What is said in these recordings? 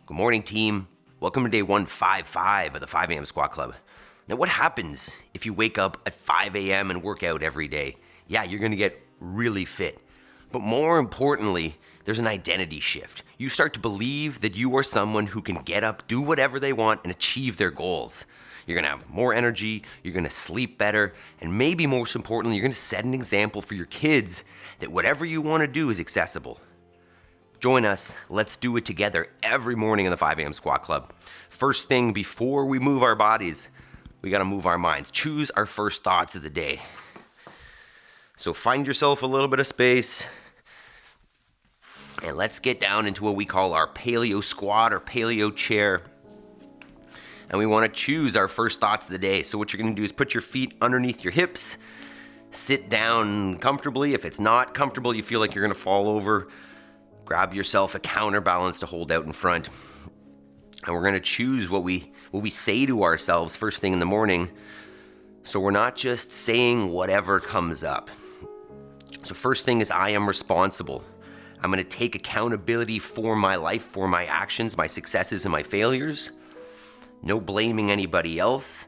Good morning, team. Welcome to day 155 of the 5 a.m. Squat Club. Now, what happens if you wake up at 5 a.m. and work out every day? Yeah, you're gonna get really fit. But more importantly, there's an identity shift. You start to believe that you are someone who can get up, do whatever they want, and achieve their goals. You're gonna have more energy, you're gonna sleep better, and maybe most importantly, you're gonna set an example for your kids that whatever you wanna do is accessible. Join us, let's do it together every morning in the 5 a.m. Squat Club. First thing before we move our bodies, we gotta move our minds. Choose our first thoughts of the day. So find yourself a little bit of space, and let's get down into what we call our paleo squat or paleo chair. And we wanna choose our first thoughts of the day. So what you're gonna do is put your feet underneath your hips, sit down comfortably. If it's not comfortable, you feel like you're gonna fall over, grab yourself a counterbalance to hold out in front. And we're gonna choose what we say to ourselves first thing in the morning, so we're not just saying whatever comes up. So first thing is, I am responsible. I'm gonna take accountability for my life, for my actions, my successes and my failures. No blaming anybody else,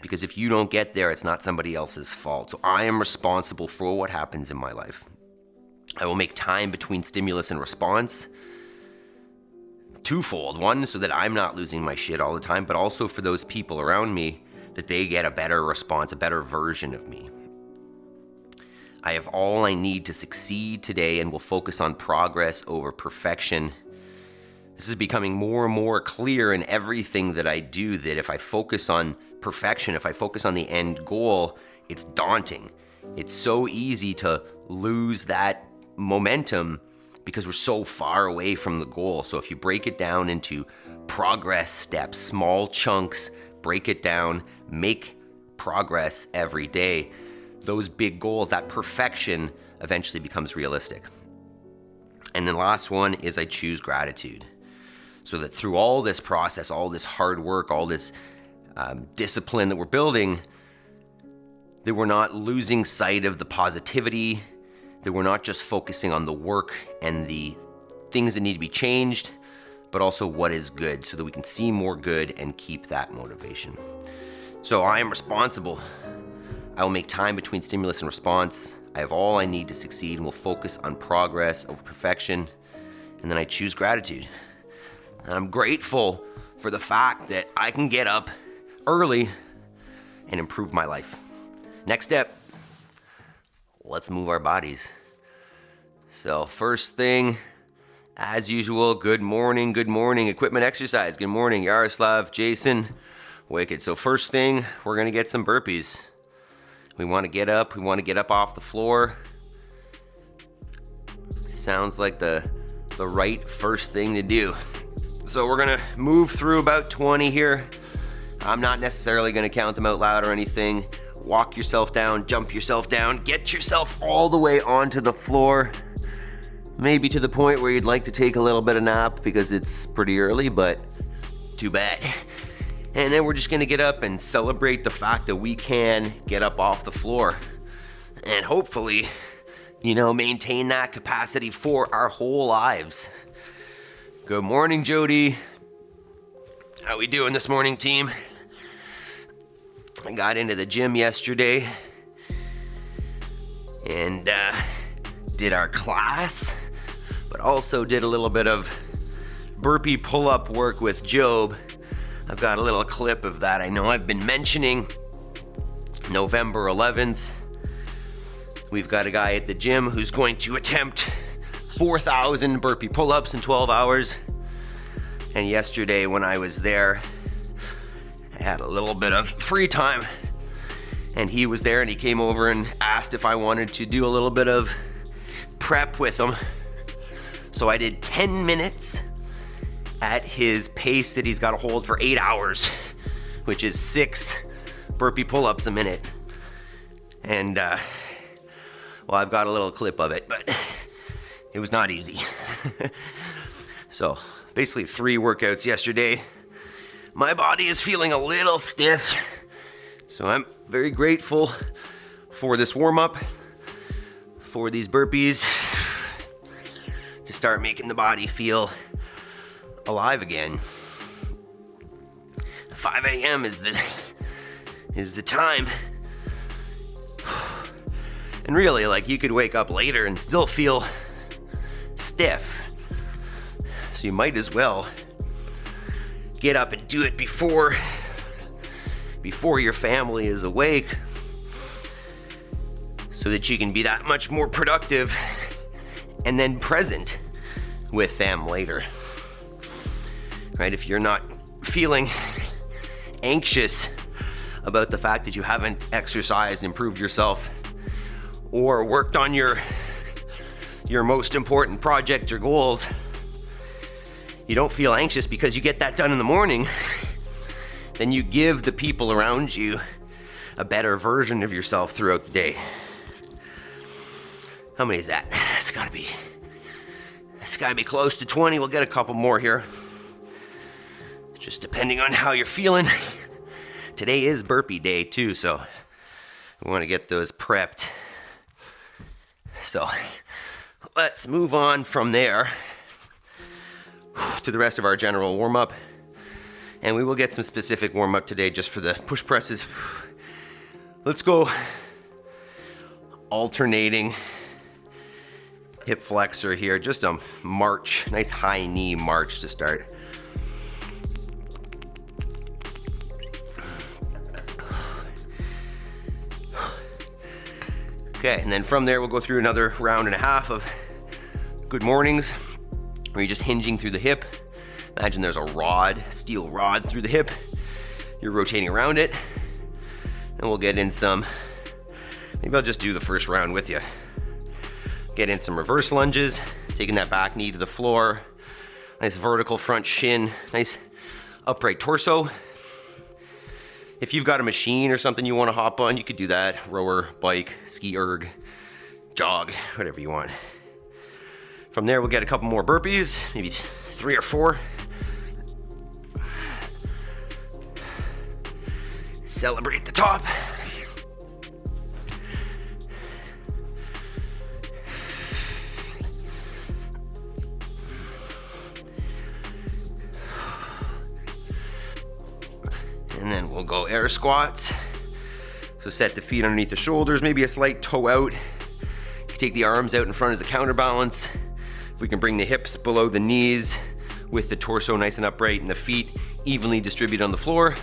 because if you don't get there, it's not somebody else's fault. So I am responsible for what happens in my life. I will make time between stimulus and response. Twofold. One, so that I'm not losing my shit all the time, but also for those people around me, that they get a better response, a better version of me. I have all I need to succeed today and will focus on progress over perfection. This is becoming more and more clear in everything that I do, that if I focus on perfection, if I focus on the end goal, it's daunting. It's so easy to lose that momentum because we're so far away from the goal. So if you break it down into progress steps, small chunks, break it down, make progress every day, those big goals, that perfection eventually becomes realistic. And then last one is I choose gratitude. So that through all this process, all this hard work, all this discipline that we're building, that we're not losing sight of the positivity, that we're not just focusing on the work and the things that need to be changed, but also what is good, so that we can see more good and keep that motivation. So I am responsible. I will make time between stimulus and response. I have all I need to succeed and will focus on progress over perfection. And then I choose gratitude. And I'm grateful for the fact that I can get up early and improve my life. Next step, let's move our bodies. So first thing, as usual, good morning, equipment exercise. Good morning, Yaroslav, Jason, wicked. So first thing, we're gonna get some burpees. We wanna get up off the floor. Sounds like the right first thing to do. So we're gonna move through about 20 here. I'm not necessarily gonna count them out loud or anything. Walk yourself down, jump yourself down, get yourself all the way onto the floor. Maybe to the point where you'd like to take a little bit of nap because it's pretty early, but too bad. And then we're just gonna get up and celebrate the fact that we can get up off the floor. And hopefully, maintain that capacity for our whole lives. Good morning, Jody. How we doing this morning, team? I got into the gym yesterday and did our class, but also did a little bit of Burpee Pull Up work with Job. I've got a little clip of that. I know I've been mentioning November 11th. We've got a guy at the gym who's going to attempt 4,000 Burpee Pull Ups in 12 hours. And yesterday when I was there, I had a little bit of free time, and he was there, and he came over and asked if I wanted to do a little bit of prep with him. So I did 10 minutes at his pace that he's got to hold for 8 hours, which is 6 Burpee pull-ups a minute. And well, I've got a little clip of it, but it was not easy. So basically 3 workouts yesterday. My body is feeling a little stiff, so I'm very grateful for this warm-up, for these burpees, to start making the body feel alive again. 5 a.m. is the time. And really, like, you could wake up later and still feel stiff. So you might as well get up and do it before your family is awake, so that you can be that much more productive and then present with them later. Right? If you're not feeling anxious about the fact that you haven't exercised, improved yourself, or worked on your most important project or goals, you don't feel anxious because you get that done in the morning, then you give the people around you a better version of yourself throughout the day. How many is that? It's gotta be close to 20. We'll get a couple more here. Just depending on how you're feeling. Today is burpee day too, so we want to get those prepped. So let's move on from there to the rest of our general warm-up. And we will get some specific warm-up today just for the push presses. Let's go alternating hip flexor here. Just a march, nice high knee march to start. Okay, and then from there we'll go through another round and a half of good mornings, where you're just hinging through the hip. Imagine there's a rod, steel rod through the hip. You're rotating around it, and we'll get in some, maybe I'll just do the first round with you. Get in some reverse lunges, taking that back knee to the floor, nice vertical front shin, nice upright torso. If you've got a machine or something you want to hop on, you could do that. Rower, bike, ski erg, jog, whatever you want. From there, we'll get a couple more burpees, maybe 3 or 4. Celebrate the top. And then we'll go air squats. So set the feet underneath the shoulders, maybe a slight toe out. You can take the arms out in front as a counterbalance. If we can bring the hips below the knees with the torso nice and upright and the feet evenly distributed on the floor,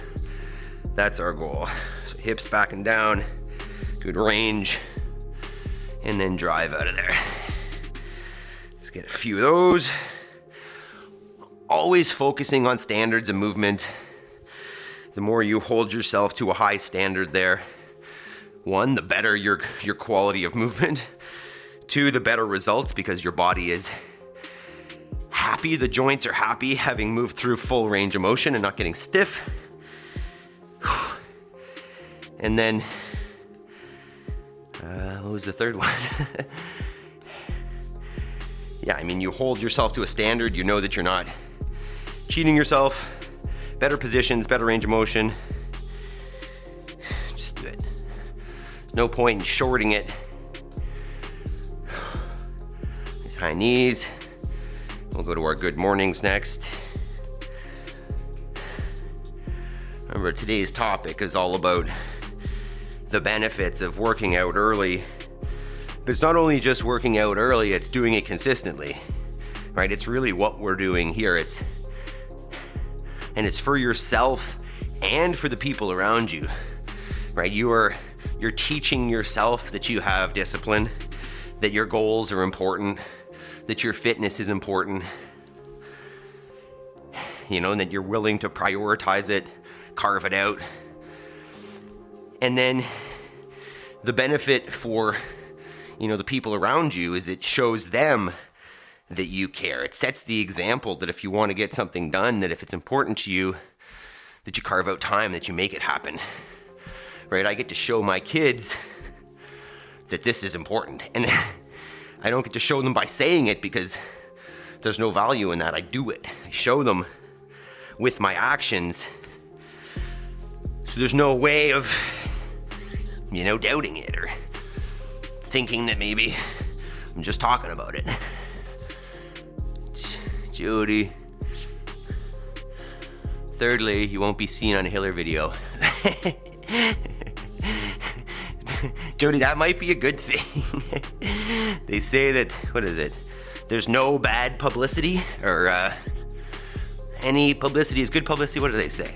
that's our goal. So hips back and down, good range, and then drive out of there. Let's get a few of those. Always focusing on standards of movement. The more you hold yourself to a high standard there, 1, the better your quality of movement. 2, the better results, because your body is happy, the joints are happy, having moved through full range of motion and not getting stiff. And then, what was the third one? Yeah, I mean, you hold yourself to a standard, you know that you're not cheating yourself. Better positions, better range of motion. Just do it. There's no point in shorting it. Nice high knees. We'll go to our good mornings next. Remember, today's topic is all about the benefits of working out early. But it's not only just working out early, it's doing it consistently, right? It's really what we're doing here. And it's for yourself and for the people around you, right? You're teaching yourself that you have discipline, that your goals are important, that your fitness is important, you know, and that you're willing to prioritize it, carve it out. And then the benefit for, you know, the people around you is it shows them that you care. It sets the example that if you want to get something done, that if it's important to you, that you carve out time, that you make it happen, right? I get to show my kids that this is important. And I don't get to show them by saying it, because there's no value in that. I do it. I show them with my actions. So there's no way of, you know, doubting it or thinking that maybe I'm just talking about it. Jody, Thirdly, you won't be seen on a Hiller video. Jody, that might be a good thing. They say that, what is it? There's no bad publicity, or any publicity is good publicity. What do they say?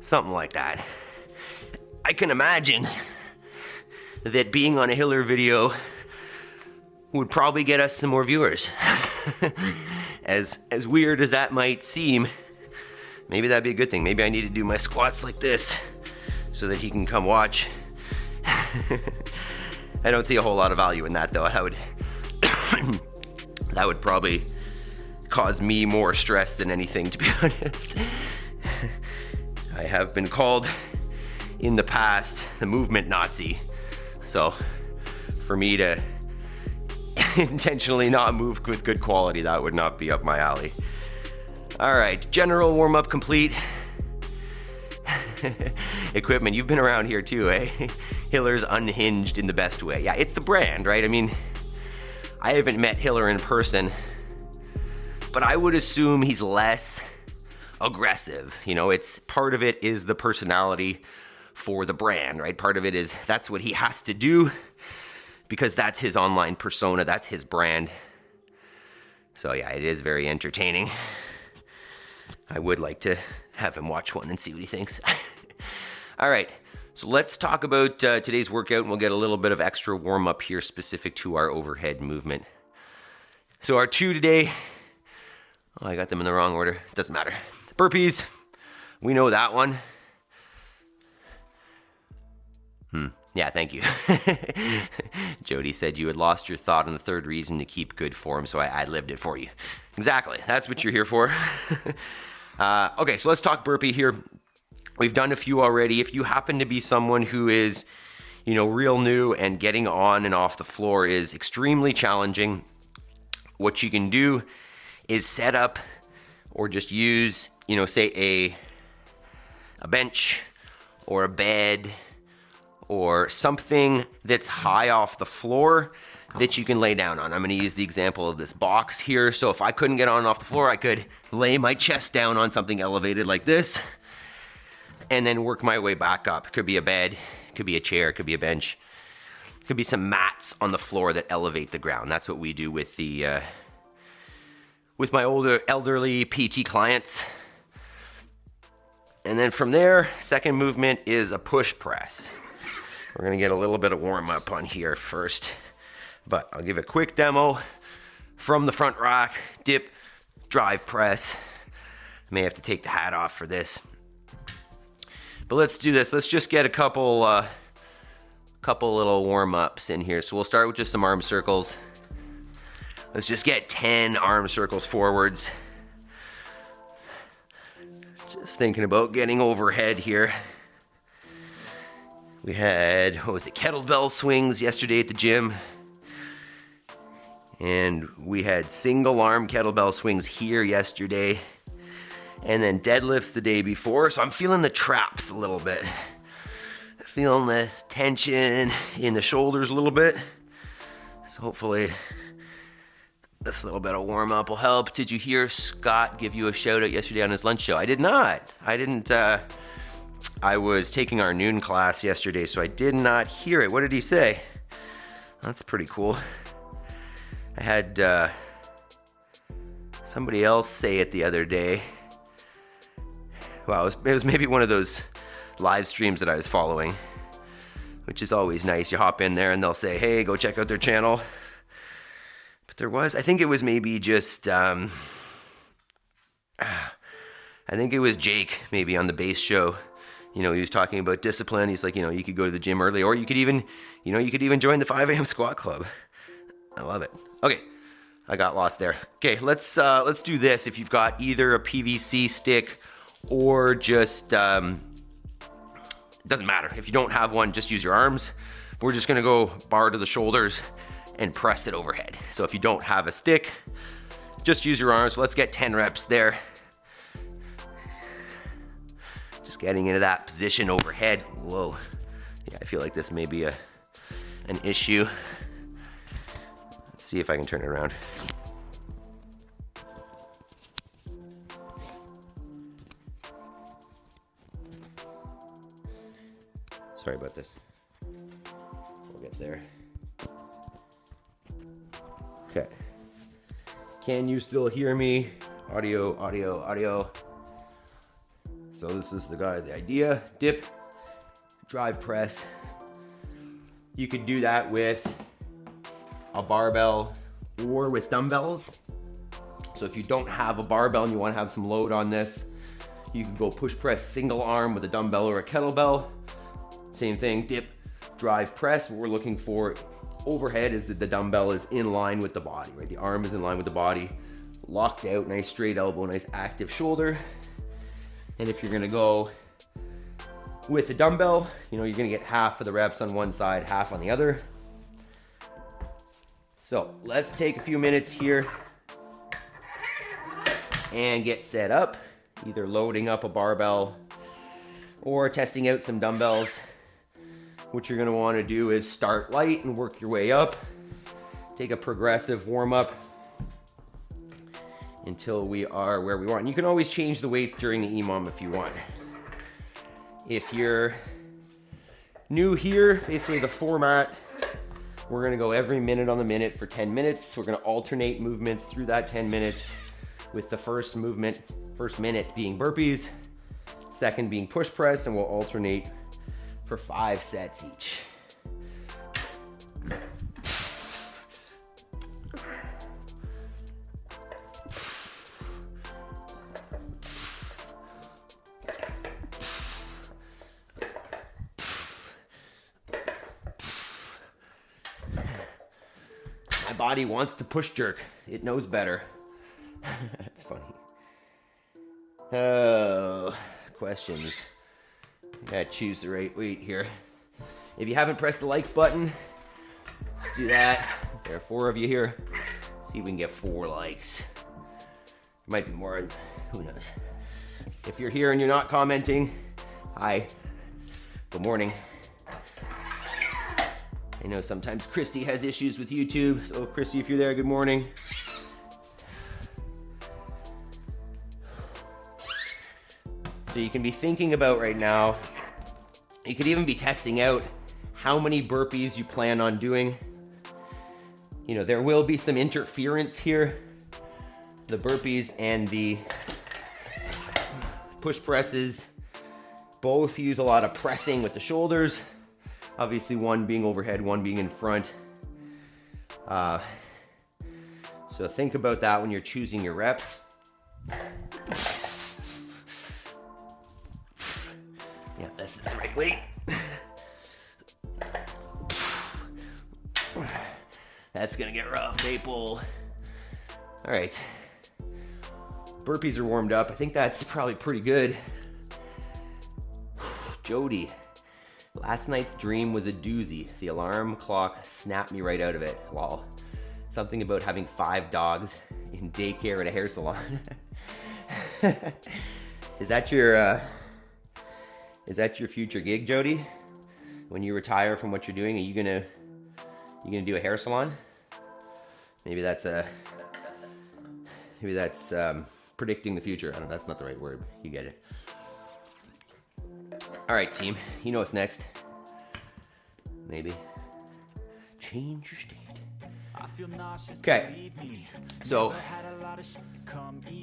Something like that. I can imagine that being on a Hiller video would probably get us some more viewers. As weird as that might seem, maybe that'd be a good thing. Maybe I need to do my squats like this so that he can come watch. I don't see a whole lot of value in that, though. That would probably cause me more stress than anything, to be honest. I have been called in the past the movement Nazi. So for me to intentionally not move with good quality, that would not be up my alley. All right, general warm-up complete. Equipment, you've been around here too, eh? Hiller's unhinged in the best way. Yeah, it's the brand, right? I mean, I haven't met Hiller in person, but I would assume he's less aggressive. You know, it's part of it is the personality for the brand, right? Part of it is that's what he has to do because that's his online persona, that's his brand. So yeah, it is very entertaining. I would like to have him watch one and see what he thinks. All right, so let's talk about today's workout, and we'll get a little bit of extra warm up here specific to our overhead movement. So our two today, oh, I got them in the wrong order, doesn't matter. Burpees, we know that one. Yeah, thank you. Jody said you had lost your thought on the third reason to keep good form, so I lived it for you. Exactly, that's what you're here for. Okay, so let's talk burpee here. We've done a few already. If you happen to be someone who is, you know, real new and getting on and off the floor is extremely challenging, what you can do is set up or just use, you know, say a bench or a bed or something that's high off the floor that you can lay down on. I'm gonna use the example of this box here. So if I couldn't get on and off the floor, I could lay my chest down on something elevated like this and then work my way back up. It could be a bed, it could be a chair, it could be a bench. It could be some mats on the floor that elevate the ground. That's what we do with the with my older elderly PT clients. And then from there, second movement is a push press. We're gonna get a little bit of warm up on here first, but I'll give a quick demo from the front rack, dip, drive press. I may have to take the hat off for this. But let's do this. Let's just get a couple little warm ups in here. So we'll start with just some arm circles. Let's just get 10 arm circles forwards. Just thinking about getting overhead here. We had, what was it, kettlebell swings yesterday at the gym. And we had single arm kettlebell swings here yesterday. And then deadlifts the day before. So I'm feeling the traps a little bit. Feeling this tension in the shoulders a little bit. So hopefully this little bit of warm up will help. Did you hear Scott give you a shout out yesterday on his lunch show? I did not. I didn't, I was taking our noon class yesterday, so I did not hear it. What did he say? That's pretty cool. I had somebody else say it the other day. Wow, it was maybe one of those live streams that I was following, which is always nice. You hop in there and they'll say, hey, go check out their channel. But there was, I think it was maybe just, I think it was Jake maybe on the base show. You know, he was talking about discipline. He's like, you know, you could go to the gym early, or you could even, you know, you could even join the 5 a.m. squat club. I love it. Okay, I got lost there. Okay, let's do this. If you've got either a PVC stick or just, doesn't matter. If you don't have one, just use your arms. We're just gonna go bar to the shoulders and press it overhead. So if you don't have a stick, just use your arms. Let's get 10 reps there. Just getting into that position overhead. Whoa. Yeah, I feel like this may be an issue. Let's see if I can turn it around. Sorry about this. We'll get there. Okay. Can you still hear me? Audio, audio, audio. So this is the idea. Dip, drive press. You could do that with a barbell or with dumbbells. So if you don't have a barbell and you want to have some load on this, you can go push press single arm with a dumbbell or a kettlebell. Same thing, dip, drive press. What we're looking for overhead is that the dumbbell is in line with the body, right? The arm is in line with the body, locked out, nice straight elbow, nice active shoulder. And if you're gonna go with the dumbbell, you know, you're gonna get half of the reps on one side, half on the other. So let's take a few minutes here and get set up, either loading up a barbell or testing out some dumbbells. What you're gonna wanna do is start light and work your way up. Take a progressive warm up until we are where we want. And you can always change the weights during the EMOM if you want. If you're new here, basically the format, we're gonna go every minute on the minute for 10 minutes. We're gonna alternate movements through that 10 minutes with the first minute being burpees, second being push press, and we'll alternate for 5 sets each. My body wants to push jerk. It knows better. That's funny. Oh, questions. Gotta choose the right weight here. If you haven't pressed the like button, let's do that. There are 4 of you here. Let's see if we can get 4 likes. Might be more, who knows. If you're here and you're not commenting, hi, good morning. I know sometimes Christy has issues with YouTube, so Christy, if you're there, good morning. So you can be thinking about right now, you could even be testing out how many burpees you plan on doing. You know, there will be some interference here. The burpees and the push presses both use a lot of pressing with the shoulders. Obviously one being overhead, one being in front. So think about that when you're choosing your reps. Yeah, this is the right weight. That's gonna get rough, Maple. All right. Burpees are warmed up. I think that's probably pretty good. Jody, last night's dream was a doozy. The alarm clock snapped me right out of it. Well, something about having 5 dogs in daycare at a hair salon. Is that your future gig, Jody? When you retire from what you're doing, are you gonna do a hair salon? Maybe that's predicting the future. I don't know, that's not the right word. You get it. All right, team. You know what's next? Maybe change your state. Okay. So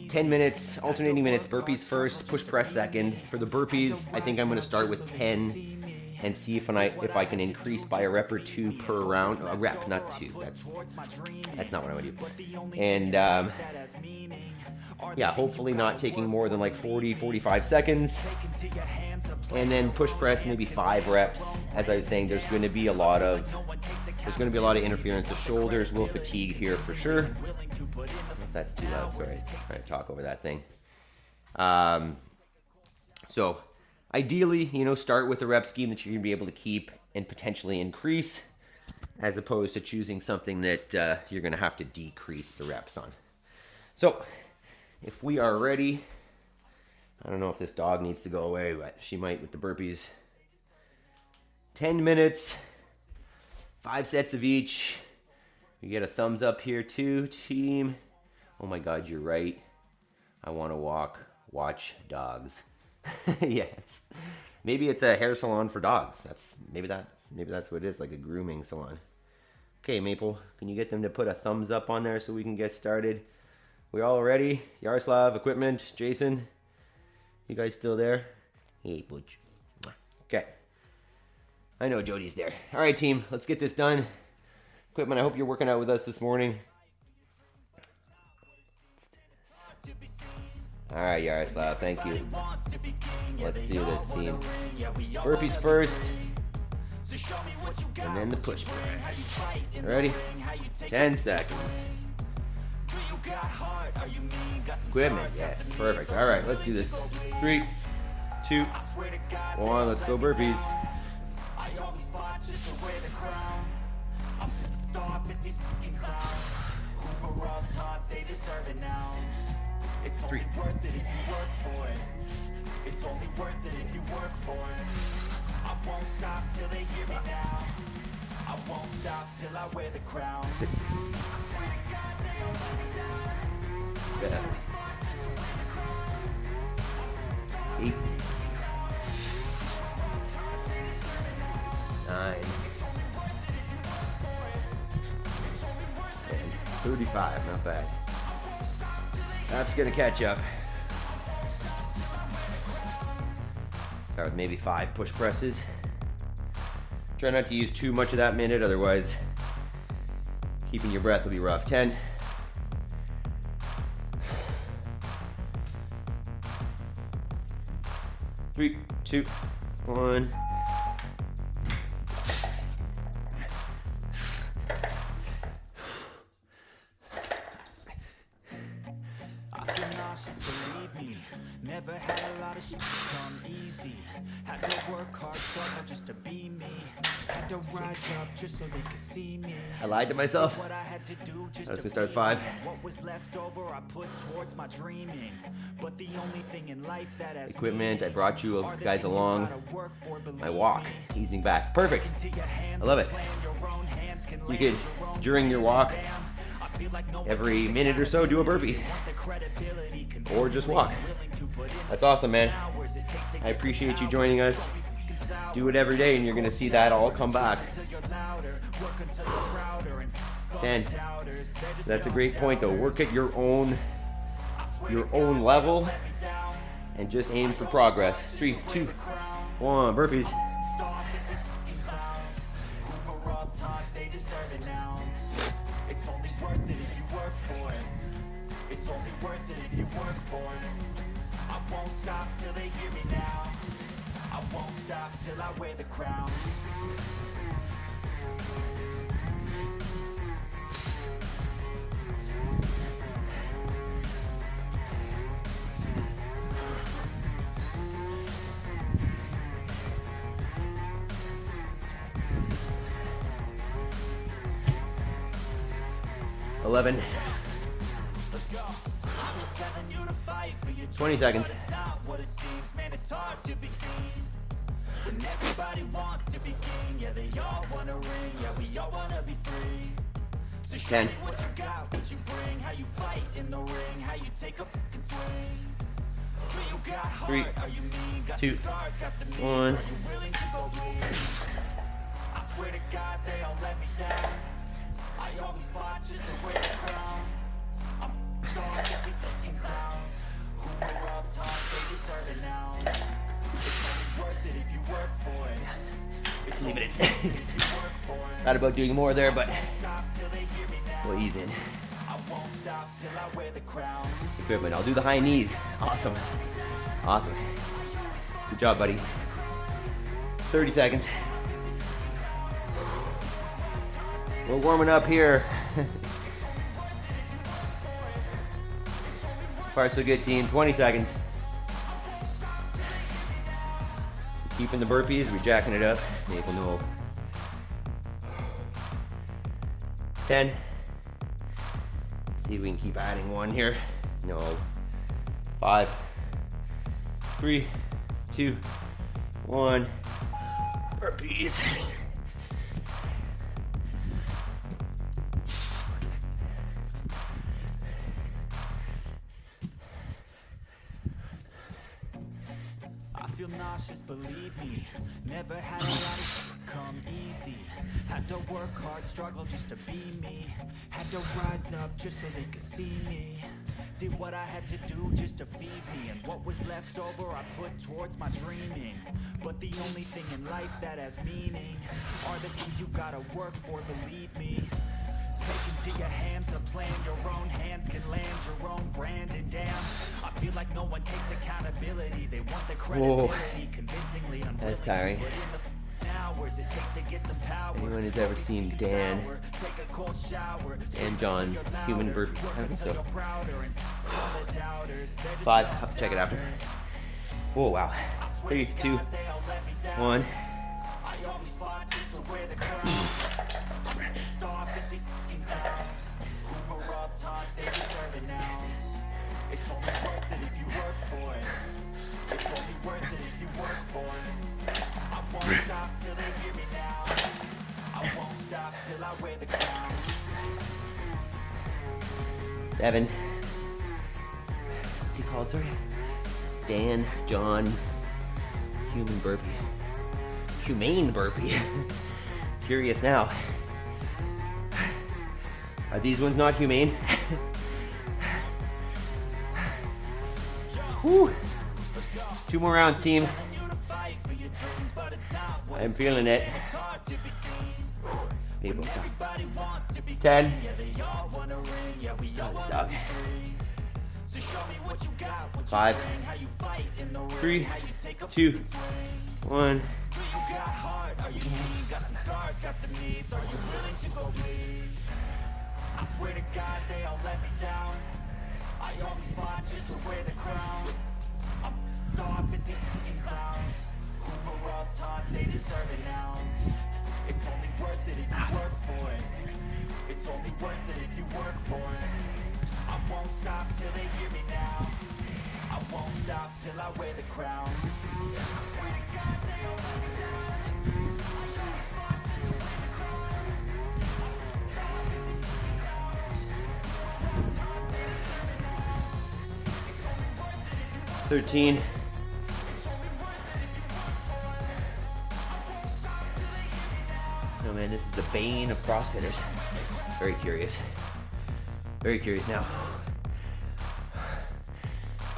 10 minutes, alternating minutes, burpees first, push press second. For the burpees, I think I'm going to start with 10 and see if I can increase by a rep or 2 per round. A rep, not 2. That's not what I would do. And yeah, hopefully not taking more than like 40-45 seconds. And then push press maybe 5 reps. As I was saying, there's going to be a lot of interference. The shoulders will fatigue here for sure. If that's too loud, sorry. I'm trying to talk over that thing. So ideally, you know, start with a rep scheme that you're going to be able to keep and potentially increase, as opposed to choosing something that you're going to have to decrease the reps on. So if we are ready, I don't know if this dog needs to go away, but she might with the burpees. 10 minutes, 5 sets of each. You get a thumbs up here too, team. Oh my God, you're right. I want to watch dogs. Yes. Maybe it's a hair salon for dogs. Maybe that's what it is, like a grooming salon. Okay, Maple, can you get them to put a thumbs up on there so we can get started? We all ready? Yaroslav, equipment, Jason, you guys still there? Hey, Butch. Okay. I know Jody's there. All right, team, let's get this done. Equipment, I hope you're working out with us this morning. All right, Yaroslav, thank you. Let's do this, team. Burpees first, and then the push press. Ready? 10 seconds. Equipment, yes, perfect. All right, let's do this. 3, 2, 1, let's go burpees. 3. Worth it if you work for it. It's only worth it if you work for it. I won't stop till they hear me now. I won't stop till I wear the crown. 6. 7. 8. 9. 10. 35, not bad. That's gonna catch up. Start with maybe 5 push presses. Try not to use too much of that minute, otherwise keeping your breath will be rough. 10. 3, 2, 1. Never had a lot of shit come easy. Had to work hard, struggle just to be me. Had to rise up just so they could see me. I lied to myself. What I had to do just I was to gonna start with 5. What was left over I put towards my dreaming. But the only thing in life that has Equipment, I brought you guys along. My walk, easing back. Perfect. I love it. You could, during your walk, every minute or so, do a burpee. Or just walk. That's awesome, man. I appreciate you joining us. Do it every day and you're gonna see that all come back. 10. That's a great point though. Work at your own level and just aim for progress. 3, 2, 1, burpees. It's only worth it if you work for it. It's only worth it if you work for it. I won't stop till they hear me now. I won't stop till I wear the crown. Eleven. 20 seconds. And everybody wants to be king. Yeah, they all wanna ring. Yeah, we all wanna be free. So show 10. me what you got, what you bring, how you fight in the ring, how you take a fucking swing. Do you got heart? 3, Are you mean? Got 2, some scars, got some knees. 1. Are you willing to go bleed? I swear to God, they all let me down. I always fought just to wear the crown. I'm gonna get these fucking clowns who were all taught they deserve it now. It's only worth it if you work for it. It's Leave it at only worth it 6. if you work for it. Thought about doing more there, but Stop till they hear me now. we'll ease in. I won't stop till I wear the crown. Equipment, I'll do the high knees. Awesome. Awesome. Good job, buddy. 30 seconds. We're warming up here. Far so good, team. 20 seconds. Keeping the burpees, we're jacking it up. Maple no. 10. See if we can keep adding one here. No. 5, 3, 2, 1. Burpees. feel nauseous, believe me. Never had a lot of come easy. Had to work hard, struggle just to be me. Had to rise up just so they could see me. Did what I had to do just to feed me, and what was left over I put towards my dreaming. But the only thing in life that has meaning are the things you gotta work for, believe me. Take into your hands a plan, your own hands can land your own brand. And damn, I feel like no one takes accountability. They want the credibility, convincingly unwilling. That's tiring. To put in the hours it takes to get some power. Anyone who's ever seen Dan and John human burpee? I don't think so. 5, check it after. Oh wow. 3, 2, 1. It's only worth it if you work for it. It's only worth it if you work for it. I won't stop till they hear me now. I won't stop till I wear the crown. 7. What's he called, sorry? Dan, John, human burpee. Humane burpee. Curious now. Are these ones not humane? Whew. 2 more rounds, team. I'm feeling it. People. 10. Stop. 5, 3, 2, 1. I swear to God they all let me down. I always fought just to wear the crown. I'm off at these fucking clowns who were all taught they deserve an ounce. It's only worth it if you work for it. It's only worth it if you work for it. I won't stop till they hear me now. I won't stop till I wear the crown. I swear to God they all let me down. I always fought just to wear the crown. I'm off at these fucking clowns who were all taught they deserve an ounce. It's only worth it if you work for it. 13. It's only worth it if you work for it. I won't stop till they hear me now. Oh man, this is the bane of CrossFitters. Very curious. Very curious now.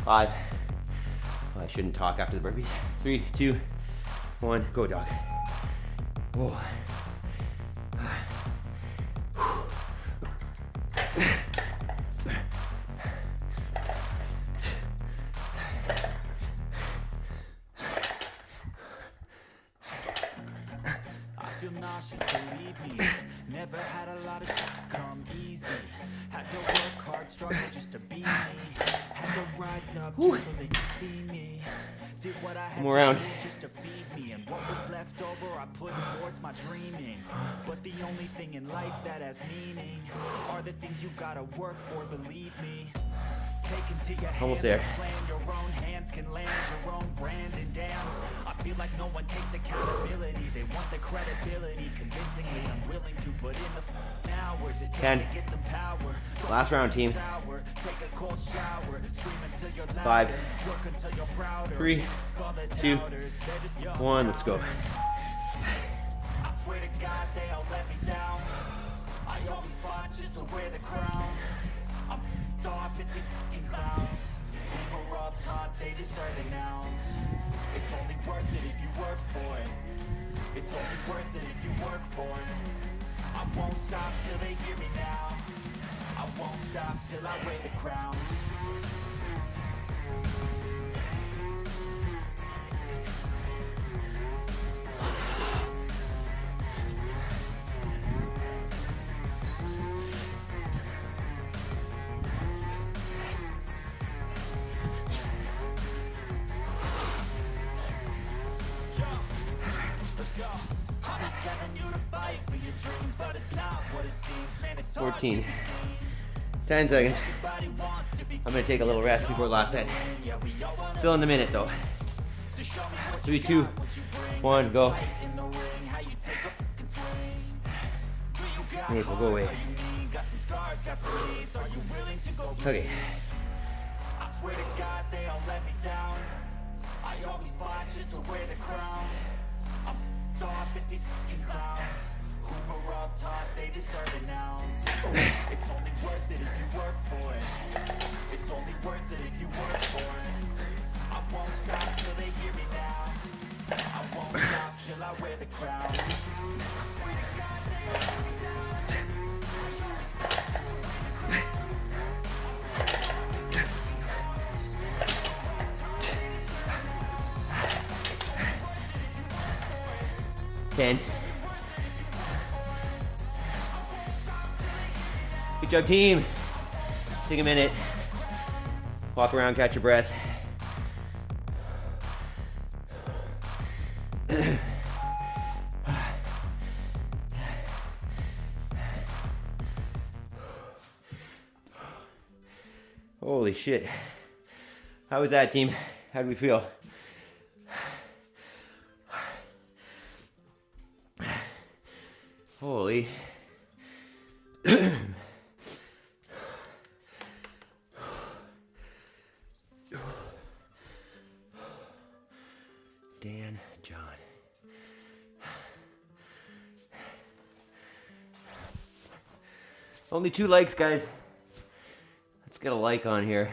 5. Oh, I shouldn't talk after the burpees. 3, 2, 1, go dog. Whoa. I feel nauseous, believe me. Never had a lot of shit come easy. Had to work hard, struggle just to be me. Had to rise up just so they could see me. Did what I had More to round. do just to feed me. And what was left over I put towards my dreaming. But the only thing in life that has meaning are the things you gotta work for, believe me. Take into your hands Almost there. a plan, your own hands can land your own brand. And damn, I feel like no one takes accountability. They want the credibility, convincingly unwilling to put in the hours it takes 10. to get some power. Last round, team. Sour, take a cold shower, scream until you're louder, 5, work until you're prouder. 3, Call the 2, doubters, they're just young 1, let's go. I swear to God they all let me down. I always fought just to wear the crown. I'm off at these fucking clowns who were all taught they deserve an ounce. It's only worth it if you work for it. It's only worth it if you work for it. I won't stop till they hear me now. I won't stop till I wear the crown. Let's go. I'm just telling you to fight for your dreams, but it's not what it seems, man. It's hard 14. to be 10 seconds. Everybody wants to be I'm gonna take a little rest before last set. yeah, we all wanna Still in the minute though. so show me what 3, you 2, got, what you bring. 1, go. Fight in the ring, how you take a fucking swing. Do you got Maple, go heart? away. Are you mean? Got some scars, got some needs. Are you willing to go bleed? Okay. I swear to God they all let me down. I always fought just deserve an ounce. It's only worth it if you work for it. It's only worth it if you work for it. I won't stop till they hear me now. I won't stop till I wear the crown. I swear to God they all let me down. I always fight just to win the crown. Ten. Good job, team. Take a minute. Walk around, catch your breath. Holy shit. How was that, team? How did we feel? Holy. Dan, John. Only 2 likes, guys. Let's get a like on here.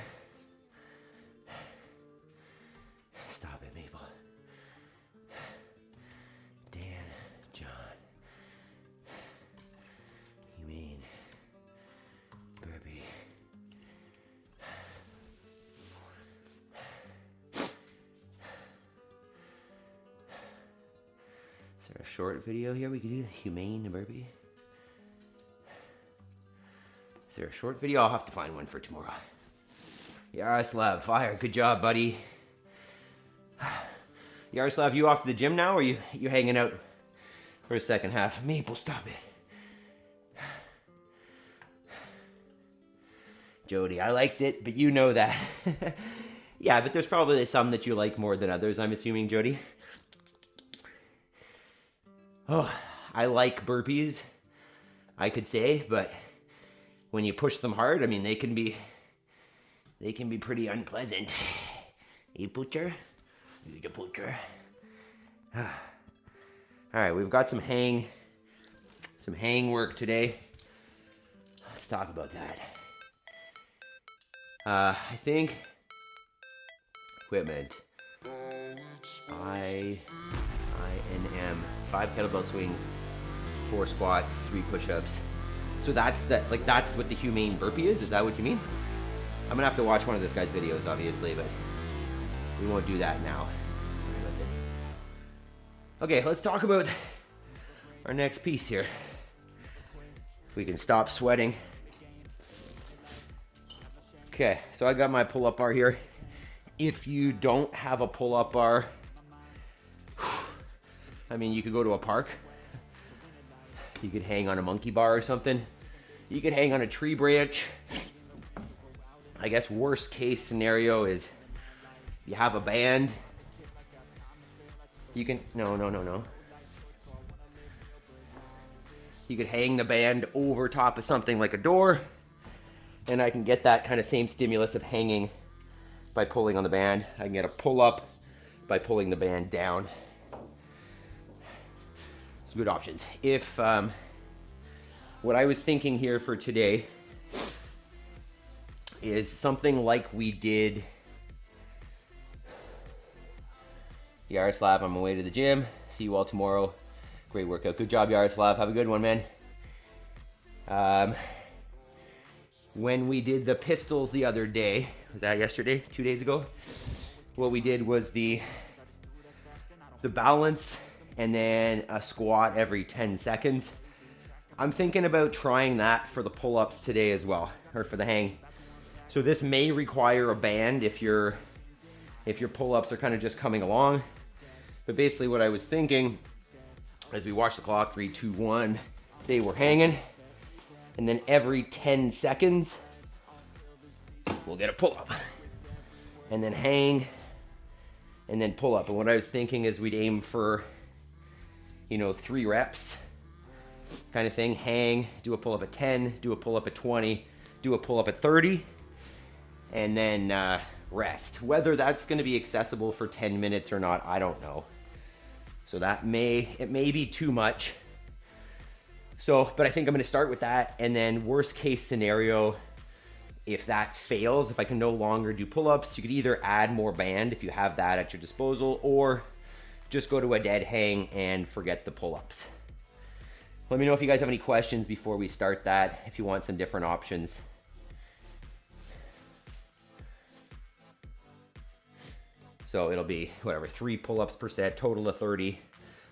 Stop it, Maple. Dan, John. You mean Burpee? Is there a short video here we could do? Humane Burpee? Is there a short video? I'll have to find one for tomorrow. Yaroslav, fire. Good job, buddy. Yaroslav, you off to the gym now, or you hanging out for the second half? Maple, stop it. Jody, I liked it, but you know that. Yeah, but there's probably some that you like more than others, I'm assuming, Jody. Oh, I like burpees, I could say, but when you push them hard, I mean, they can be pretty unpleasant. You poocher? You a poocher? All right, we've got some hang work today. Let's talk about that. I think equipment. INM. 5 kettlebell swings, 4 squats, 3 push-ups. So that's what the humane burpee is? Is that what you mean? I'm gonna have to watch one of this guy's videos, obviously, but we won't do that now. Sorry about this. Okay, let's talk about our next piece here. If we can stop sweating. Okay, so I got my pull-up bar here. If you don't have a pull-up bar, I mean, you could go to a park. You could hang on a monkey bar or something. You could hang on a tree branch. I guess worst case scenario is you have a band. You can, no. You could hang the band over top of something like a door, and I can get that kind of same stimulus of hanging by pulling on the band. I can get a pull up by pulling the band down. Some good options. If what I was thinking here for today is something like we did. Yaroslav, I'm on my way to the gym. See you all tomorrow. Great workout. Good job, Yaroslav. Have a good one, man. When we did the pistols the other day, was that yesterday? 2 days ago? What we did was the balance and then a squat every 10 seconds. I'm thinking about trying that for the pull-ups today as well, or for the hang. So this may require a band if your pull-ups are kind of just coming along. But basically what I was thinking, as we watch the clock, 3, 2, 1, say we're hanging, and then every 10 seconds, we'll get a pull-up. And then hang, and then pull up. And what I was thinking is we'd aim for, 3 reps kind of thing. Hang, do a pull-up at 10, do a pull-up at 20, do a pull-up at 30, and then rest. Whether that's going to be accessible for 10 minutes or not, I don't know. So it may be too much. So, but I think I'm going to start with that. And then worst case scenario, if that fails, if I can no longer do pull-ups, you could either add more band if you have that at your disposal, or just go to a dead hang and forget the pull-ups. Let me know if you guys have any questions before we start that, if you want some different options. So it'll be, whatever, 3 pull-ups per set, total of 30.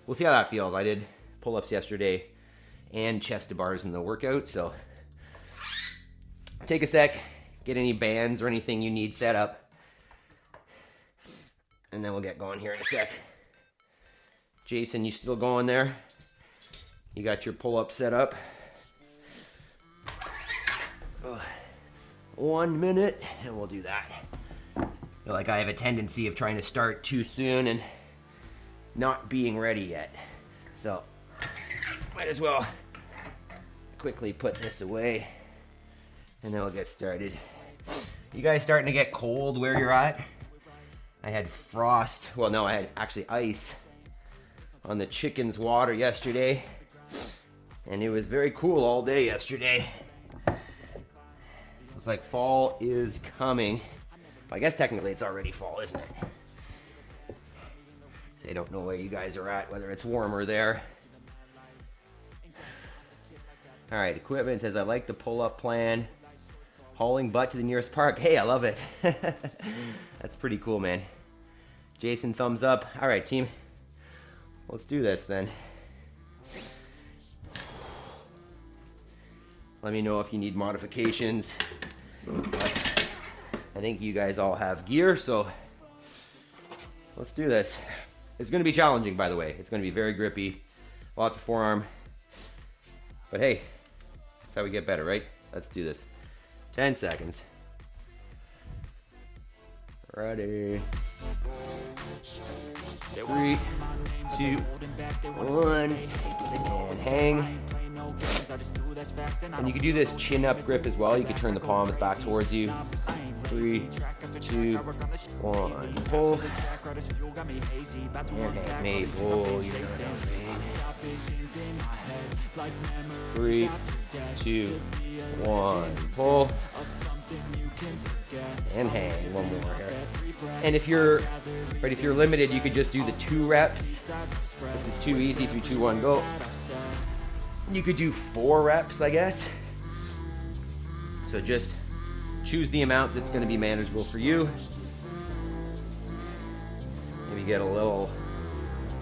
We'll see how that feels. I did pull-ups yesterday and chest to bars in the workout, so take a sec, get any bands or anything you need set up, and then we'll get going here in a sec. Jason, you still going there? You got your pull-up set up? 1 minute, and we'll do that. I feel like I have a tendency of trying to start too soon and not being ready yet. So, might as well quickly put this away, and then we'll get started. You guys starting to get cold where you're at? I had frost. Well, no, I had actually ice on the chicken's water yesterday, and it was very cool all day yesterday. It's like fall is coming. Well, I guess technically it's already fall, isn't it? So I don't know where you guys are at, whether it's warmer there. All right, equipment says, I like the pull-up plan. Hauling butt to the nearest park. Hey, I love it. That's pretty cool, man. Jason, thumbs up. All right, team. Let's do this then. Let me know if you need modifications. But I think you guys all have gear, so let's do this. It's going to be challenging, by the way. It's going to be very grippy. Lots of forearm. But hey, that's how we get better, right? Let's do this. 10 seconds. Ready. 3, 2, 1, and hang. And you can do this chin up grip as well. You can turn the palms back towards you. 3, 2, 1, pull. And hang. Maple, you're gonna hang. 3, 2, 1, pull. And hang. One more here. And if you're limited, you could just do the 2 reps. If it's too easy, 3, 2, 1, go. You could do 4 reps, I guess. So just choose the amount that's going to be manageable for you. Maybe get a little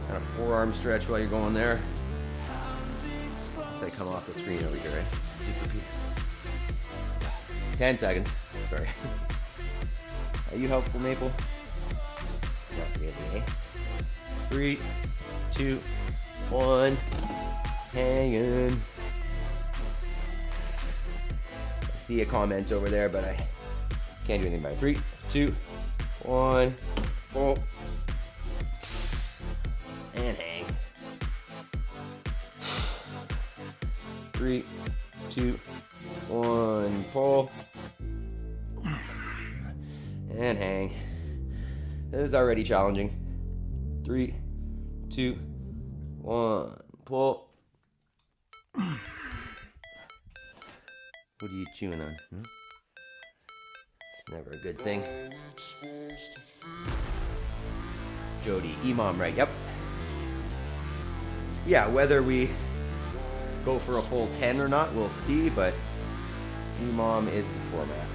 kind of forearm stretch while you're going there. As I come off the screen over here, right? Disappear. 10 seconds. Sorry. Are you helpful, Maple? Not really, eh? 3, 2, 1. Hanging. I see a comment over there, but I can't do anything about it. 3, 2, 1. Pull. And hang. 3, 2, 1. Pull. And hang. This is already challenging. 3, 2, 1. Pull. What are you chewing on? It's never a good thing. Jody, EMOM, right? Yep. Yeah, whether we go for a full 10 or not, we'll see, but EMOM is the format.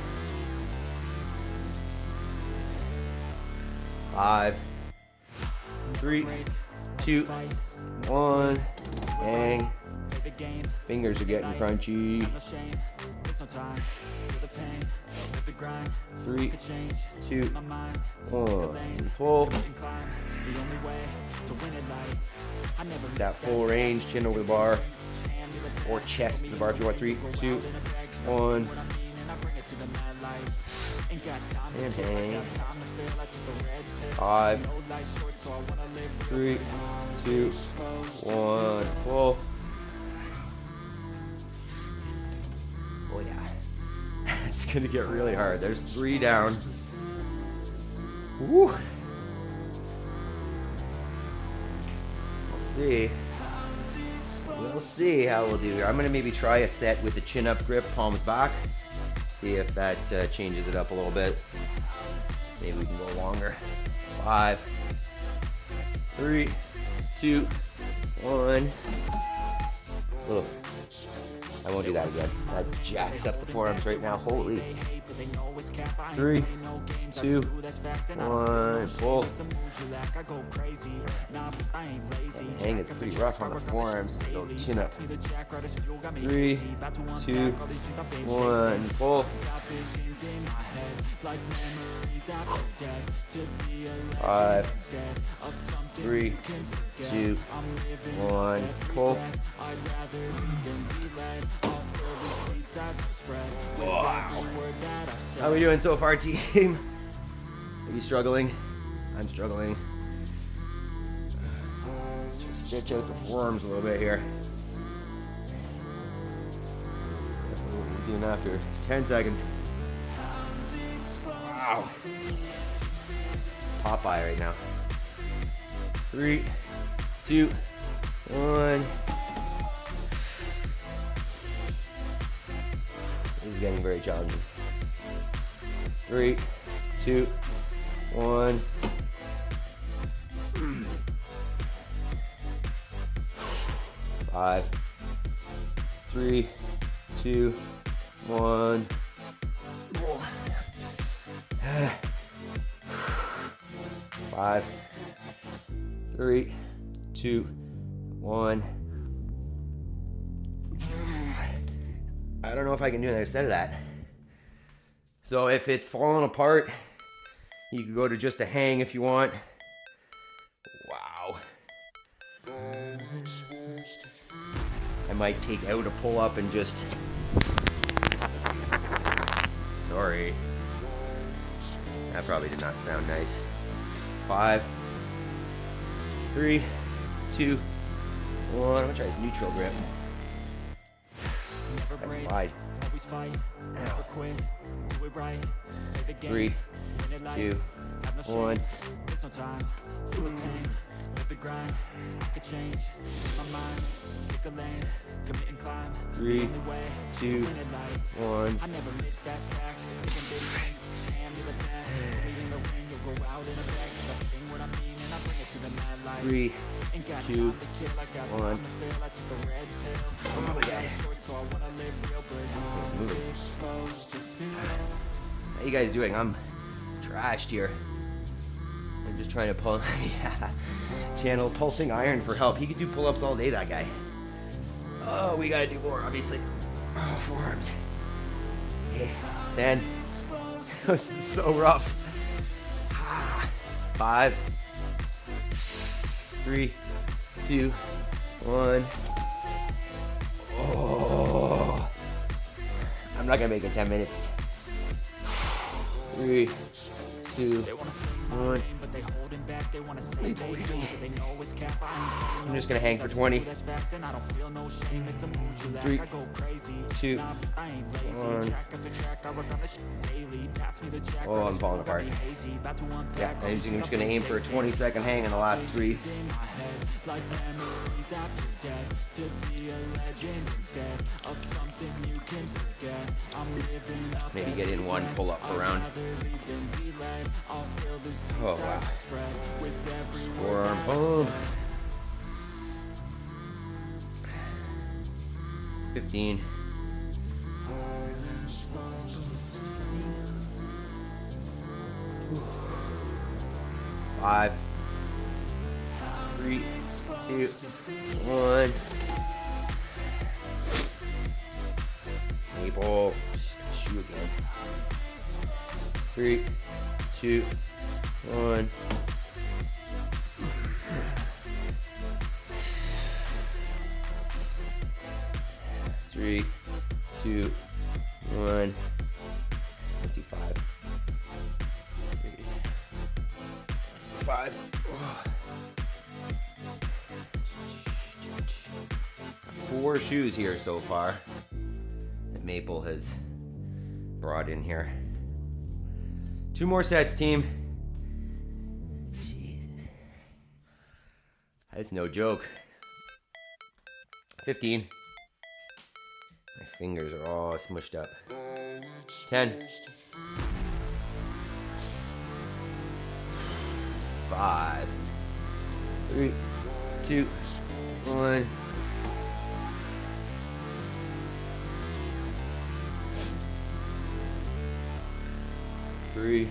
5, 3, 2, 1, hang. Fingers are getting crunchy. 3, 2, 1, pull. That full range, chin over the bar, or chest to the bar if you want. 3, 2, 1. And hang. 5, 3, 2, 1, pull. Oh yeah, it's gonna get really hard. There's 3 down. Woo. We'll see. We'll see how we'll do here. I'm gonna maybe try a set with the chin up grip, palms back. See if that changes it up a little bit. Maybe we can go longer. 5, 3, 2, 1. Oh, I won't do that again. That jacks up the forearms right now. Holy. 3, 2, 1, pull. That hang is pretty rough on the forearms. Go chin up. 3, 2, 1, pull. 5, 3, 2, 1, pull. Wow. How are we doing so far, team? Are you struggling? I'm struggling. Let's just stretch out the forearms a little bit here. That's definitely what we're doing after 10 seconds. Wow. Popeye right now. 3, 2, 1. This is getting very challenging. 3, 2, 1. 5, 3, 2, 1. 5, 3, 2, 1. I don't know if I can do another set of that. So if it's falling apart, you can go to just a hang if you want. Wow. I might take out a pull up and just... Sorry. That probably did not sound nice. 5, 3, 2, 1. I'm gonna try this neutral grip. That's wide. 3, 2, 1. 3, 2, 1. 3, 2, 1. Oh my God. How you guys doing? I'm trashed here. I'm just trying to pull. Yeah. Channel Pulsing Iron for help. He could do pull-ups all day, that guy. Oh, we gotta do more, obviously. Oh, forearms. Okay, 10. This is so rough. 5, 3, 2, 1. Oh. I'm not gonna make it 10 minutes. 3, 2, 1. I'm just gonna hang for 20. 3, 2, 1. Oh, I'm falling apart. Yeah, I'm just gonna aim for a 20-second hang in the last 3. Maybe get in 1 pull-up per round. Oh, wow. Forearm pump. 15. 5, 3, 2, 1. Maple. Shoe again. 3, 2, 1. 3, 2, 1. 55. 5. 4 shoes here so far that Maple has brought in here. 2 more sets, team. Jesus. That's no joke. 15. My fingers are all smushed up. 10. 5. 3, 2, 1. 3,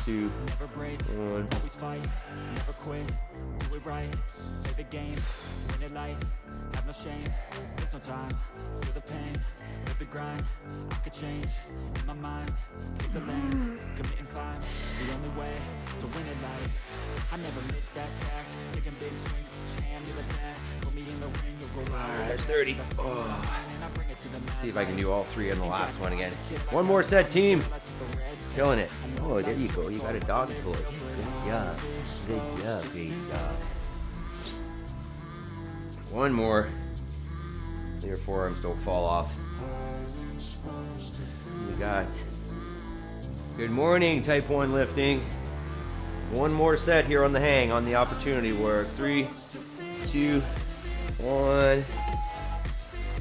2, Never break, 1. always fight, never quit, do it right, play the game, win it life, have no shame, there's no time, feel the pain, live the grind, I could change, in my mind, pick a lane, commit and climb, the only way to win it life, I never miss that fact, taking big swings, hand me the bat, put me in the ring, you'll go out. There's 30. Oh. See if I can do all 3 on the last one again. One more set, team. Killing it. Oh, there you go. You got a dog toy. Good job. Good job, great dog. One more. So your forearms don't fall off. We got good morning, type 1 lifting. One more set here on the hang on the opportunity work. 3, 2, 1.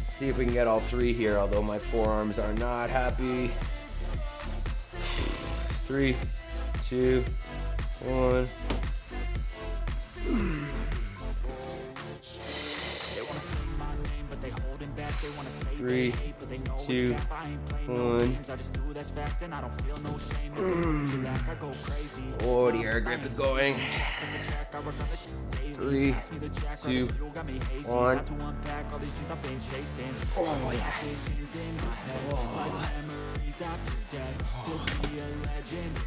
See if we can get all 3 here, although my forearms are not happy. 3, 2, 1. Three, 2, 1. Oh, the air grip is going. 3, 2, 1. Oh, yeah.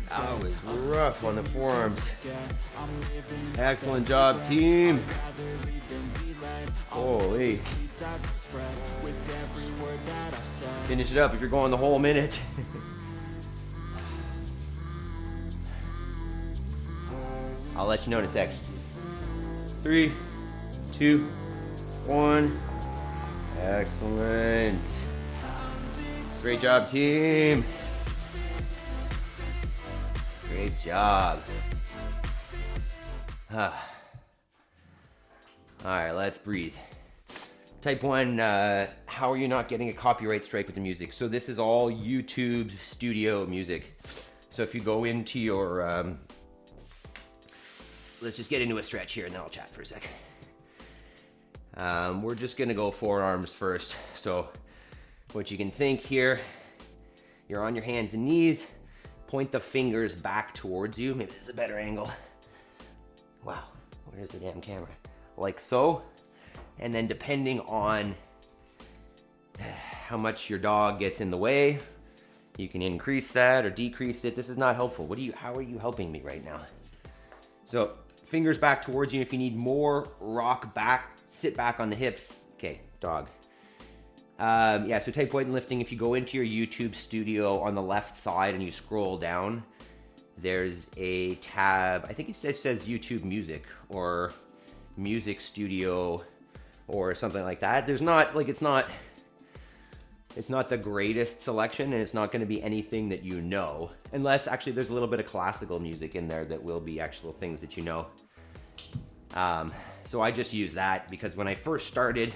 That was rough on the forearms. Excellent job, team. Holy. Finish it up if you're going the whole minute. I'll let you know in a sec. 3, 2, 1. Excellent. Great job, team. Great job. All right, let's breathe. Type 1, how are you not getting a copyright strike with the music? So this is all YouTube studio music. So if you go into your, let's just get into a stretch here and then I'll chat for a sec. We're just gonna go forearms first. So what you can think here, you're on your hands and knees, point the fingers back towards you. Maybe this is a better angle. Wow, where's the damn camera? Like so. And then depending on how much your dog gets in the way, you can increase that or decrease it. This is not helpful. How are you helping me right now? So fingers back towards you. If you need more, rock back, sit back on the hips. Okay, dog. Yeah, so type 1 lifting, if you go into your YouTube studio on the left side and you scroll down, there's a tab, I think it says YouTube Music or Music Studio or something like that. There's not, like, it's not the greatest selection, and it's not going to be anything that you know, unless actually there's a little bit of classical music in there that will be actual things that you know. So I just use that because when I first started,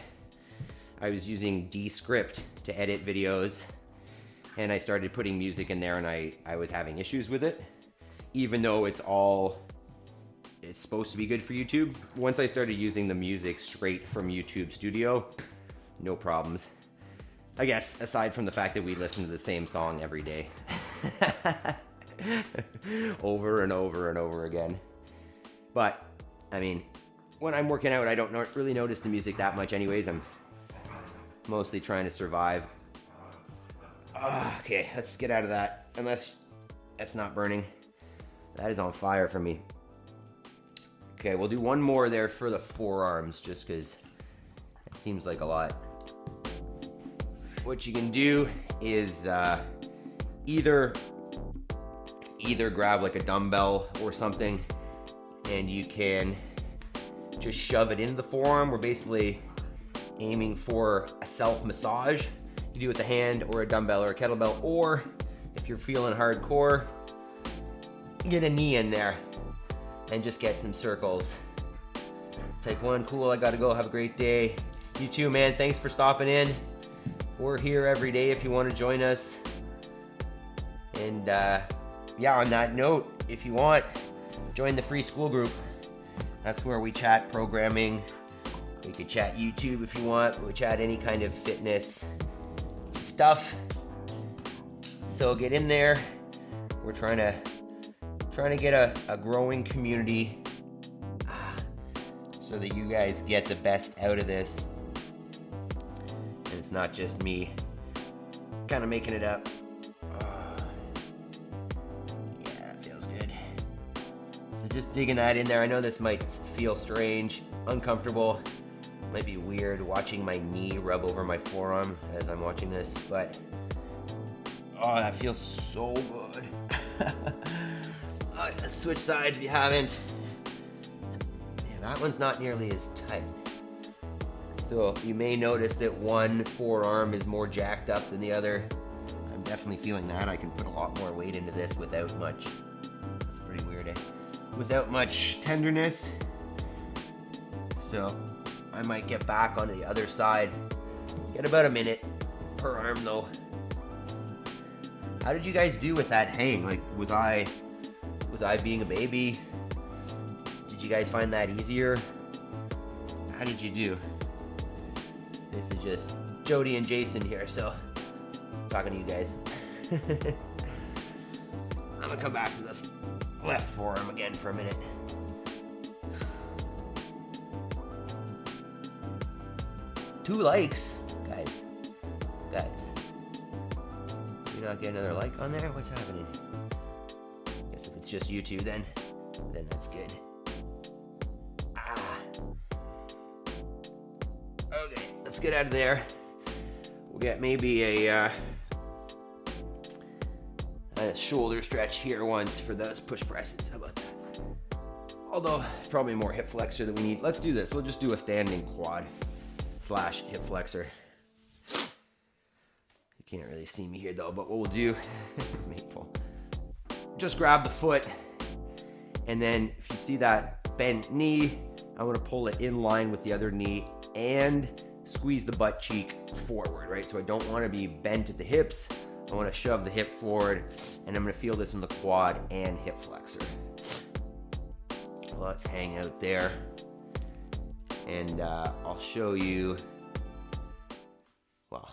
I was using Descript to edit videos, and I started putting music in there, and I was having issues with it, even though it's supposed to be good for YouTube. Once I started using the music straight from YouTube Studio, no problems. I guess, aside from the fact that we listen to the same song every day. Over and over and over again. But, I mean, when I'm working out, I don't really notice the music that much anyways. I'm mostly trying to survive. Okay, let's get out of that. Unless that's not burning. That is on fire for me. Okay, we'll do one more there for the forearms just because it seems like a lot. What you can do is either grab like a dumbbell or something and you can just shove it into the forearm. We're basically aiming for a self-massage. You can do it with a hand or a dumbbell or a kettlebell, or if you're feeling hardcore, get a knee in there and just get some circles. Type 1, cool, I gotta go, have a great day. You too, man. Thanks for stopping in. We're here every day if you want to join us. And yeah, on that note, if you want, join the free school group. That's where we chat programming. We could chat YouTube if you want. We chat any kind of fitness stuff. So get in there. We're trying to get a growing community so that you guys get the best out of this. And it's not just me kind of making it up. Yeah, it feels good. So just digging that in there. I know this might feel strange, uncomfortable. Might be weird watching my knee rub over my forearm as I'm watching this, but oh, that feels so good. Let's switch sides if you haven't. Yeah, that one's not nearly as tight. So you may notice that one forearm is more jacked up than the other. I'm definitely feeling that. I can put a lot more weight into this without much. It's pretty weird, eh? Without much tenderness. So I might get back onto the other side. Get about a minute per arm though. How did you guys do with that hang? Like, was I being a baby? Did you guys find that easier? How did you do? This is just Jody and Jason here, so I'm talking to you guys. I'm gonna come back to this left forearm again for a minute. Two likes, guys. You not get another like on there? What's happening? Guess if it's just you two, then that's good. Okay, let's get out of there. We'll get maybe a shoulder stretch here once for those push presses. How about that? Although probably more hip flexor that we need. Let's do this. We'll just do a standing quad / hip flexor. You can't really see me here though, but what we'll do, just grab the foot, and then if you see that bent knee, I want to pull it in line with the other knee and squeeze the butt cheek forward, right? So I don't want to be bent at the hips. I want to shove the hip forward, and I'm going to feel this in the quad and hip flexor. Let's hang out there, and I'll show you, well,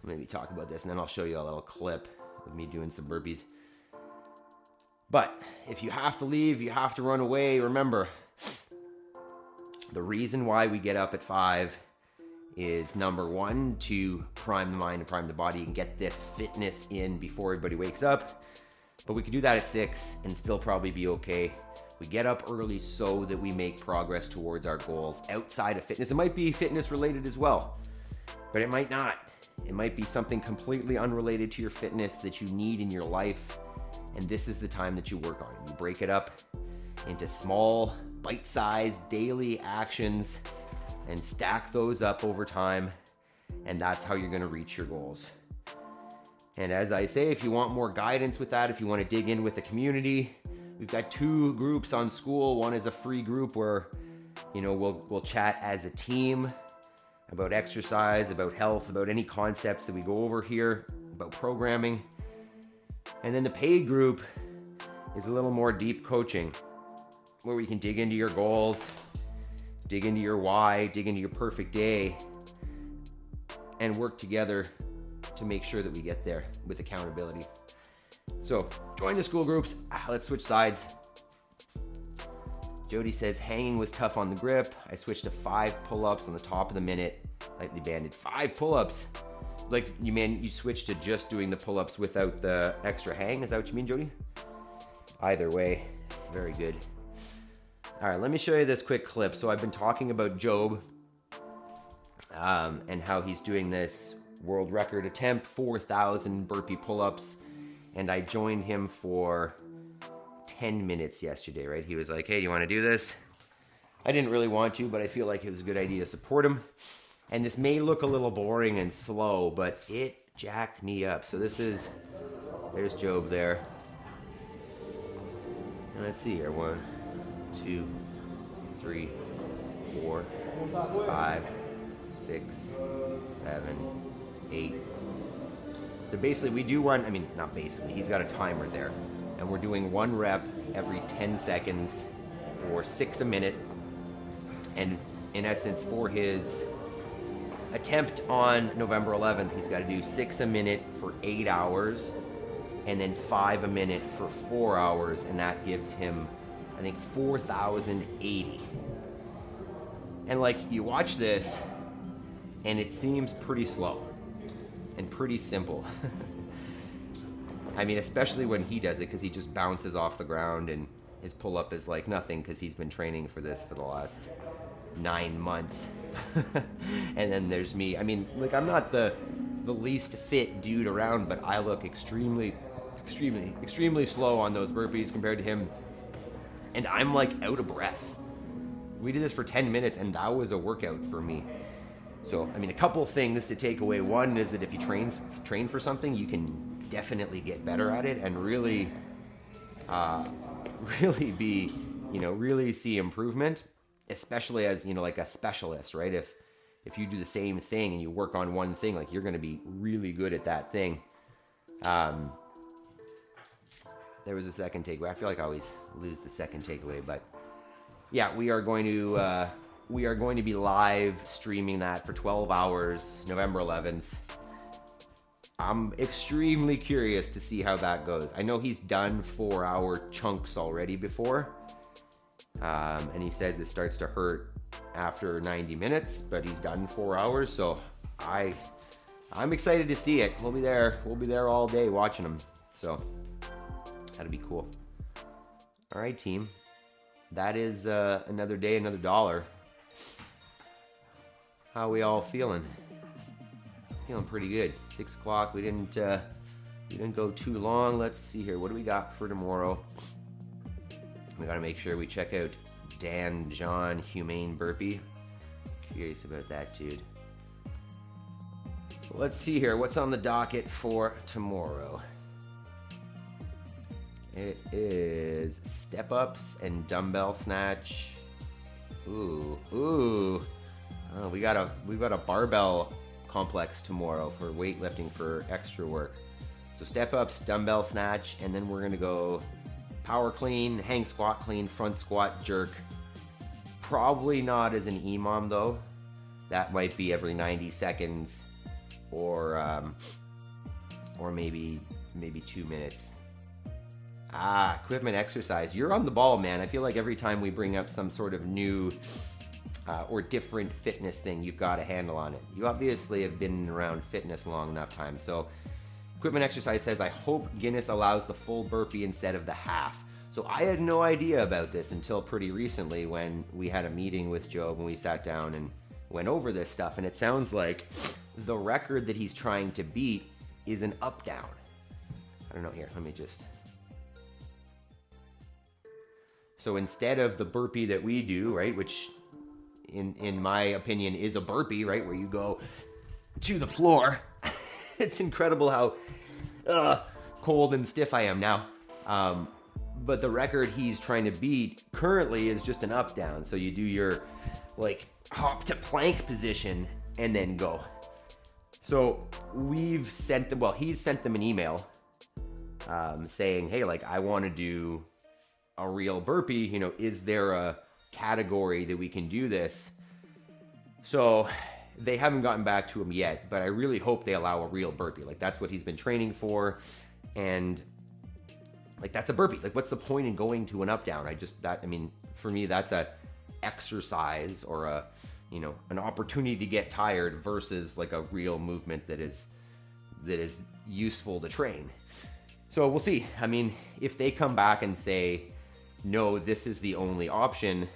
maybe talk about this, and then I'll show you a little clip of me doing some burpees. But if you have to leave, you have to run away, remember, the reason why we get up at 5 is number one, to prime the mind and prime the body and get this fitness in before everybody wakes up. But we can do that at 6 and still probably be okay. We get up early so that we make progress towards our goals outside of fitness. It might be fitness related as well, but it might not. It might be something completely unrelated to your fitness that you need in your life. And this is the time that you work on it. You break it up into small, bite-sized daily actions and stack those up over time. And that's how you're gonna reach your goals. And as I say, if you want more guidance with that, if you want to dig in with the community, we've got 2 groups on school. One is a free group where, you know, we'll chat as a team about exercise, about health, about any concepts that we go over here, about programming. And then the paid group is a little more deep coaching, where we can dig into your goals, dig into your why, dig into your perfect day, and work together to make sure that we get there with accountability. So join the school groups. Let's switch sides. Jody says hanging was tough on the grip. I switched to 5 pull-ups on the top of the minute, lightly banded. 5 pull-ups. Like, you switched to just doing the pull-ups without the extra hang? Is that what you mean, Jody? Either way, very good. All right, let me show you this quick clip. So I've been talking about Job and how he's doing this world record attempt, 4,000 burpee pull-ups. And I joined him for 10 minutes yesterday, right? He was like, hey, you want to do this? I didn't really want to, but I feel like it was a good idea to support him. And this may look a little boring and slow, but it jacked me up. So there's Job there. And let's see here, 1, 2, 3, 4, 5, 6, 7, 8. So basically we do one, I mean, not basically, he's got a timer there. And we're doing 1 rep every 10 seconds or 6 a minute. And in essence, for his attempt on November 11th, he's got to do 6 a minute for 8 hours and then 5 a minute for 4 hours. And that gives him, I think, 4,080. And like, you watch this and it seems pretty slow and pretty simple. I mean, especially when he does it, because he just bounces off the ground and his pull-up is like nothing because he's been training for this for the last 9 months. And then there's me. I mean, like, I'm not the least fit dude around, but I look extremely slow on those burpees compared to him. And I'm like out of breath. We did this for 10 minutes and that was a workout for me. So, I mean, a couple things to take away. One is that if you train for something, you can definitely get better at it and really be, really see improvement, especially as, like a specialist, right? If you do the same thing and you work on one thing, like, you're going to be really good at that thing. There was a second takeaway. I feel like I always lose the second takeaway, but yeah, we are going to be live streaming that for 12 hours, November 11th. I'm extremely curious to see how that goes. I know he's done 4-hour chunks already before. And he says it starts to hurt after 90 minutes, but he's done 4 hours. So I'm excited to see it. We'll be there all day watching him. So that'll be cool. All right, team. That is another day, another dollar. How we all feeling? Feeling pretty good. 6 o'clock. We didn't go too long. Let's see here. What do we got for tomorrow? We got to make sure we check out Dan John Humane Burpee. Curious about that, dude. Let's see here. What's on the docket for tomorrow? It is step ups and dumbbell snatch. Ooh. Oh, we've got a barbell complex tomorrow for weightlifting for extra work. So step ups, dumbbell snatch, and then we're gonna go power clean, hang squat clean, front squat jerk. Probably not as an EMOM though. That might be every 90 seconds, or maybe 2 minutes. Equipment exercise. You're on the ball, man. I feel like every time we bring up some sort of new or different fitness thing, you've got a handle on it. You obviously have been around fitness long enough time. So equipment exercise says, I hope Guinness allows the full burpee instead of the half. So I had no idea about this until pretty recently when we had a meeting with Job and we sat down and went over this stuff. And it sounds like the record that he's trying to beat is an up down. I don't know here. Let me just. So instead of the burpee that we do, right, which in my opinion is a burpee, right, where you go to the floor. It's incredible how cold and stiff I am now. But the record he's trying to beat currently is just an up down. So you do your like hop to plank position and then go. So we've sent them, he's sent them an email saying, hey, like, I want to do a real burpee, is there a category that we can do this? So they haven't gotten back to him yet, but I really hope they allow a real burpee. Like, that's what he's been training for. And like, that's a burpee. Like, what's the point in going to an up down? For me, that's a exercise or an opportunity to get tired versus like a real movement that is useful to train. So we'll see. I mean, if they come back and say, no, this is the only option,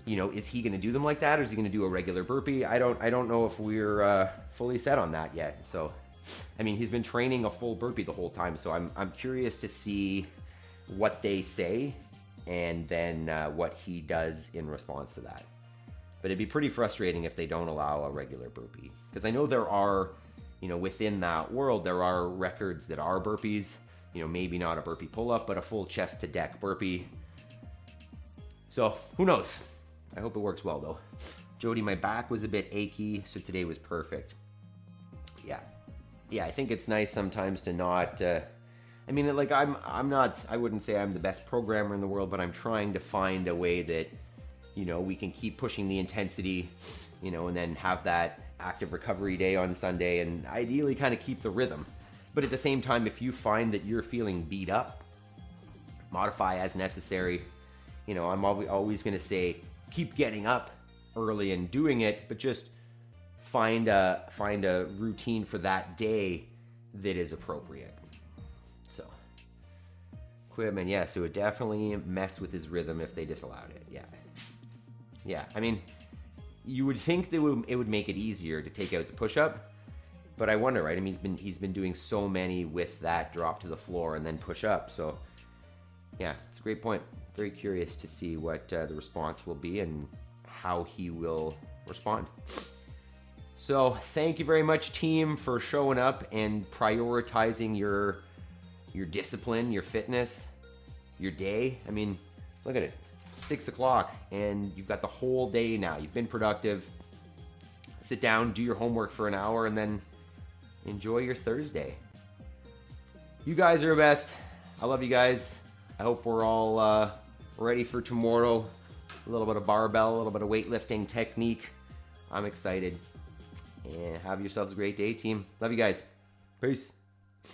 is he going to do them like that, or is he going to do a regular burpee? I don't know if we're fully set on that yet. So, I mean, he's been training a full burpee the whole time. So I'm curious to see what they say and then what he does in response to that. But it'd be pretty frustrating if they don't allow a regular burpee, because I know there are, within that world, there are records that are burpees. Maybe not a burpee pull up, but a full chest to deck burpee. So who knows? I hope it works well though. Jody, my back was a bit achy, so today was perfect. Yeah, I think it's nice sometimes to not, I mean, like I'm not, I wouldn't say I'm the best programmer in the world, but I'm trying to find a way that, you know, we can keep pushing the intensity, you know, and then have that active recovery day on Sunday and ideally kind of keep the rhythm. But at the same time, if you find that you're feeling beat up, modify as necessary. You know, I'm always going to say, keep getting up early and doing it, but just find a routine for that day that is appropriate. So, equipment, yeah, so it would definitely mess with his rhythm if they disallowed it. Yeah. I mean, you would think that it would make it easier to take out the push-up, but I wonder, right? I mean, he's been doing so many with that drop to the floor and then push up. So, yeah, it's a great point. Very curious to see what the response will be and how he will respond. So thank you very much, team, for showing up and prioritizing your discipline, your fitness, your day. I mean, look at it, 6 o'clock, and you've got the whole day now. You've been productive. Sit down, do your homework for an hour, and then enjoy your Thursday. You guys are the best. I love you guys. I hope we're all ready for tomorrow. A little bit of barbell, a little bit of weightlifting technique. I'm excited. And have yourselves a great day, team. Love you guys. Peace.